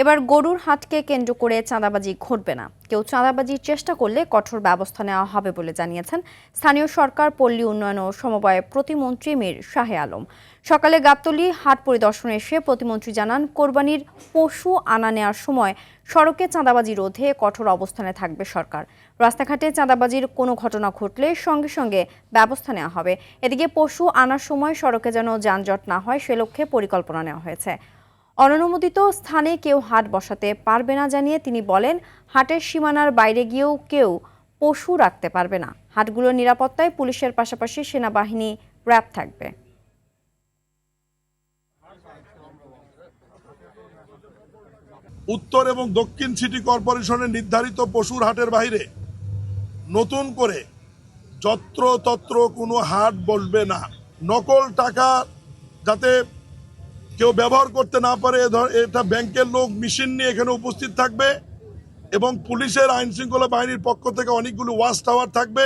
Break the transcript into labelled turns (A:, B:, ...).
A: এবার গরুর হাটকে কেন্দ্র করে চাঁদাবাজি ঘটবে না। কেউ চাঁদাবাজির চেষ্টা করলে কঠোর ব্যবস্থা নেওয়া হবে বলে জানিয়েছেন স্থানীয় সরকার, পল্লী উন্নয়ন ও সমবায় প্রতিমন্ত্রী মীর শাহে আলম। সকালে গাবতলী হাট পরিদর্শনে এসে প্রতিমন্ত্রী জানান, কোরবানির পশু আনা নেওয়ার সময় সড়কে চাঁদাবাজি রোধে কঠোর অবস্থানে থাকবে সরকার। রাস্তাঘাটে চাঁদাবাজির কোনো ঘটনা ঘটলে সঙ্গে সঙ্গে ব্যবস্থা নেওয়া হবে। এদিকে পশু আনার সময় সড়কে যেন যানজট না হয় সে লক্ষ্যে পরিকল্পনা নেওয়া হয়েছে। অননুমোদিত স্থানে কেউ হাট বসাতে পারবে না জানিয়ে তিনি বলেন, হাটের সীমানার বাইরে গিয়েও কেউ পশু রাখতে পারবে না। হাটগুলোর নিরাপত্তায় পুলিশের পাশাপাশি সেনাবাহিনী র্যাব থাকবে।
B: উত্তর এবং দক্ষিণ সিটি কর্পোরেশনের নির্ধারিত পশুর হাটের বাইরে নতুন করে যত্রতত্র কোনো হাট বসবে না। নকল টাকা যাতে কেউ ব্যবহার করতে না পারে, এটা ব্যাংকের লোক মেশিন নিয়ে এখানে উপস্থিত থাকবে এবং পুলিশের আইন শৃঙ্খলা বাহিনীর পক্ষ থেকে অনেকগুলো ওয়াচ টাওয়ার থাকবে।